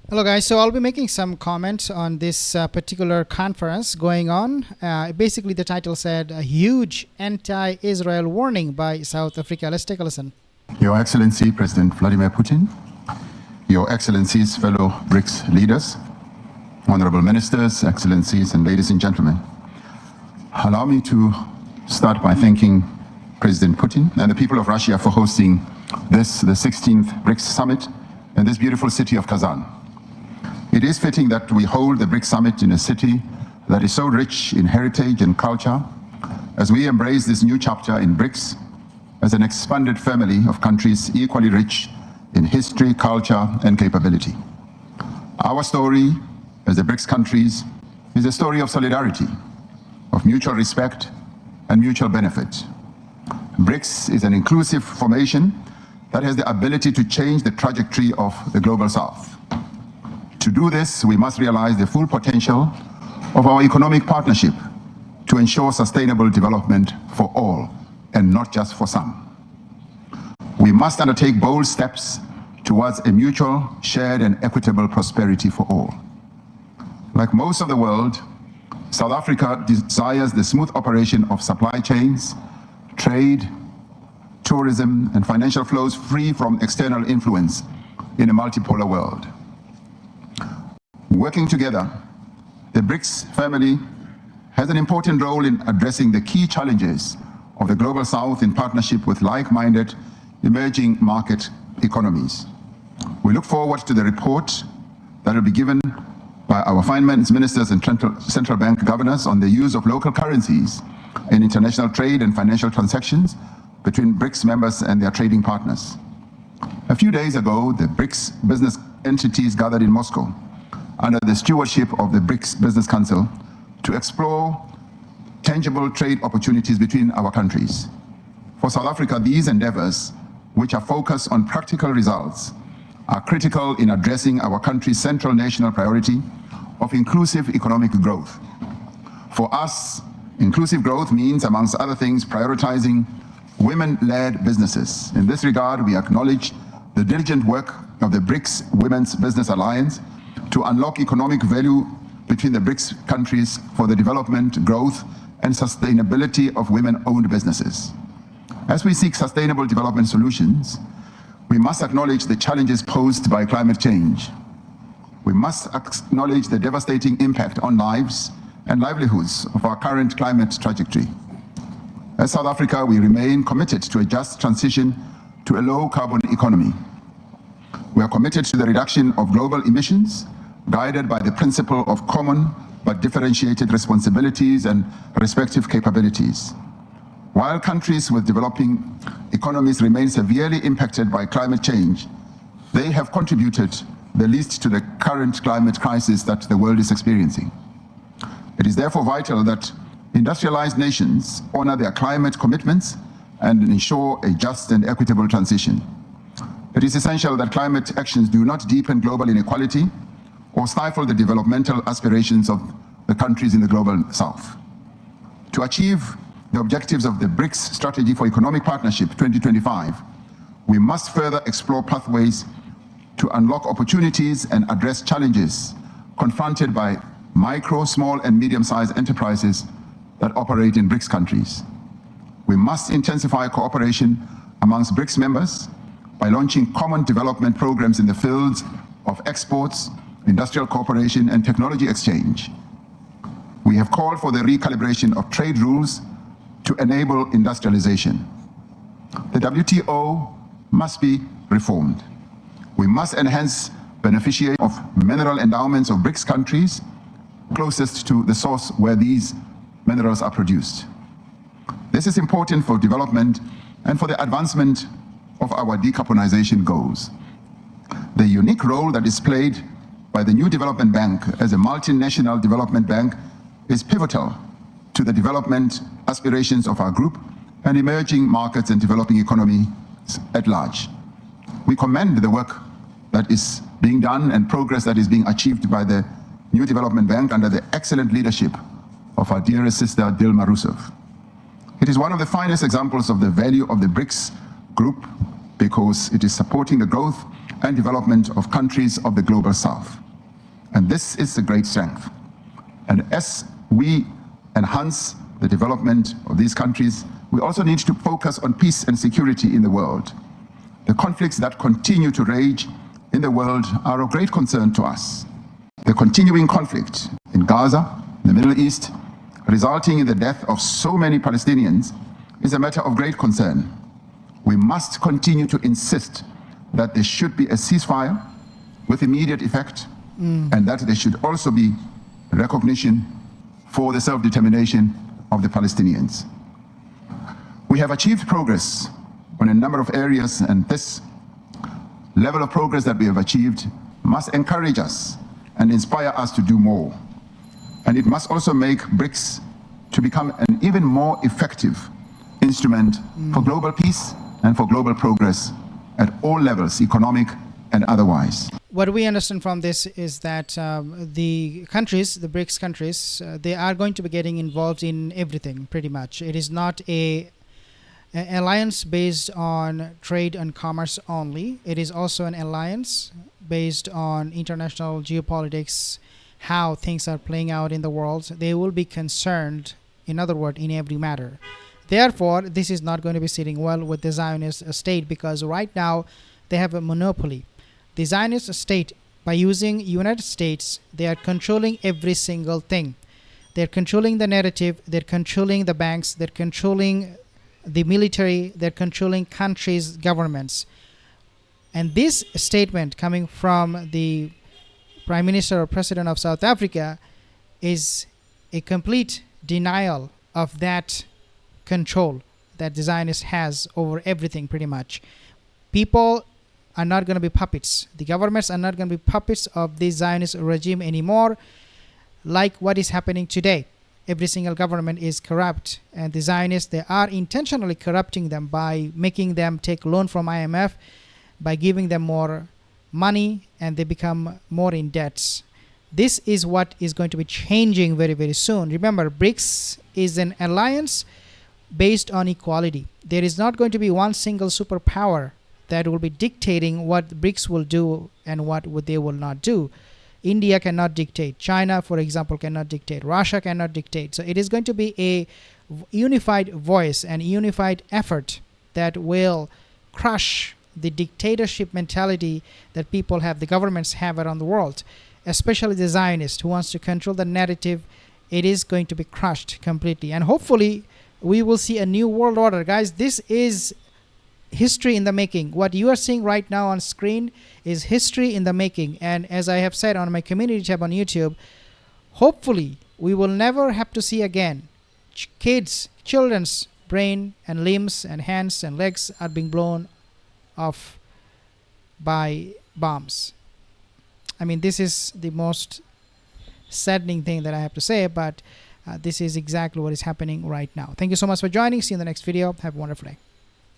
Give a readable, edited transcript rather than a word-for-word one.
Hello guys, so I'll be making some comments on this particular conference going on. Basically the title said, a huge anti-Israel warning by South Africa. Let's take a listen. Your Excellency, President Vladimir Putin, Your Excellencies, fellow BRICS leaders, honorable ministers, excellencies, and ladies and gentlemen. Allow me to start by thanking President Putin and the people of Russia for hosting this, the 16th BRICS summit in this beautiful city of Kazan. It is fitting that we hold the BRICS summit in a city that is so rich in heritage and culture as we embrace this new chapter in BRICS as an expanded family of countries equally rich in history, culture, and capability. Our story as the BRICS countries is a story of solidarity, of mutual respect and mutual benefit. BRICS is an inclusive formation that has the ability to change the trajectory of the global South. To do this, we must realize the full potential of our economic partnership to ensure sustainable development for all and not just for some. We must undertake bold steps towards a mutual, shared and equitable prosperity for all. Like most of the world, South Africa desires the smooth operation of supply chains, trade, tourism and financial flows free from external influence in a multipolar world. Working together, the BRICS family has an important role in addressing the key challenges of the global South in partnership with like-minded emerging market economies. We look forward to the report that will be given by our finance ministers and central bank governors on the use of local currencies in international trade and financial transactions between BRICS members and their trading partners. A few days ago, the BRICS business entities gathered in Moscow under the stewardship of the BRICS Business Council to explore tangible trade opportunities between our countries. For South Africa, these endeavors, which are focused on practical results, are critical in addressing our country's central national priority of inclusive economic growth. For us, inclusive growth means, amongst other things, prioritizing women-led businesses. In this regard, we acknowledge the diligent work of the BRICS Women's Business Alliance to unlock economic value between the BRICS countries for the development, growth, and sustainability of women-owned businesses. As we seek sustainable development solutions, we must acknowledge the challenges posed by climate change. We must acknowledge the devastating impact on lives and livelihoods of our current climate trajectory. As South Africa, we remain committed to a just transition to a low-carbon economy. We are committed to the reduction of global emissions, guided by the principle of common but differentiated responsibilities and respective capabilities. While countries with developing economies remain severely impacted by climate change, they have contributed the least to the current climate crisis that the world is experiencing. It is therefore vital that industrialized nations honor their climate commitments and ensure a just and equitable transition. It is essential that climate actions do not deepen global inequality or stifle the developmental aspirations of the countries in the global South. To achieve the objectives of the BRICS Strategy for Economic Partnership 2025, we must further explore pathways to unlock opportunities and address challenges confronted by micro, small, and medium-sized enterprises that operate in BRICS countries. We must intensify cooperation amongst BRICS members by launching common development programs in the fields of exports, industrial cooperation, and technology exchange. We have called for the recalibration of trade rules to enable industrialization. The WTO must be reformed. We must enhance beneficiation of mineral endowments of BRICS countries closest to the source where these minerals are produced. This is important for development and for the advancement of our decarbonization goals. The unique role that is played by the new development bank as a multinational development bank is pivotal to the development aspirations of our group and emerging markets and developing economies at large. We commend the work that is being done and progress that is being achieved by the new development bank under the excellent leadership of our dearest sister Dilma Rousseff. It is one of the finest examples of the value of the BRICS group because it is supporting the growth and development of countries of the global south. And this is a great strength. And as we enhance the development of these countries, we also need to focus on peace and security in the world. The conflicts that continue to rage in the world are of great concern to us. The continuing conflict in Gaza, the Middle East, resulting in the death of so many Palestinians, is a matter of great concern. We must continue to insist that there should be a ceasefire with immediate effect, and that there should also be recognition for the self-determination of the Palestinians. We have achieved progress on a number of areas, and this level of progress that we have achieved must encourage us and inspire us to do more. And it must also make BRICS to become an even more effective instrument for global peace and for global progress at all levels, economic and otherwise. What we understand from this is that the countries, the BRICS countries, they are going to be getting involved in everything pretty much. It is not an alliance based on trade and commerce only. It is also an alliance based on international geopolitics, how things are playing out in the world. They will be concerned, in other words, in every matter. Therefore, this is not going to be sitting well with the Zionist state, because right now they have a monopoly. The Zionist state, by using United States, they are controlling every single thing. They're controlling the narrative, they're controlling the banks, they're controlling the military, they're controlling countries' governments. And this statement coming from the Prime Minister or President of South Africa is a complete denial of that control that the Zionist has over everything pretty much. People are not going to be puppets. The governments are not going to be puppets of the Zionist regime anymore, like what is happening today. Every single government is corrupt, and the Zionists, they are intentionally corrupting them by making them take loan from IMF, by giving them more money, and they become more in debts. This is what is going to be changing very, very soon. Remember, BRICS is an alliance based on equality. There is not going to be one single superpower that will be dictating what BRICS will do and what they will not do. India cannot dictate. China, for example, cannot dictate. Russia cannot dictate. So it is going to be a unified voice and unified effort that will crush the dictatorship mentality that people have, the governments have around the world, especially the Zionist who wants to control the narrative. It is going to be crushed completely. And hopefully we will see a new world order. Guys, this is history in the making. What you are seeing right now on screen is history in the making. And as I have said on my community tab on YouTube, hopefully we will never have to see again children's brain and limbs and hands and legs are being blown off by bombs. I mean, this is the most saddening thing that I have to say, but this is exactly what is happening right now. Thank you so much for joining. See you in the next video. Have a wonderful day.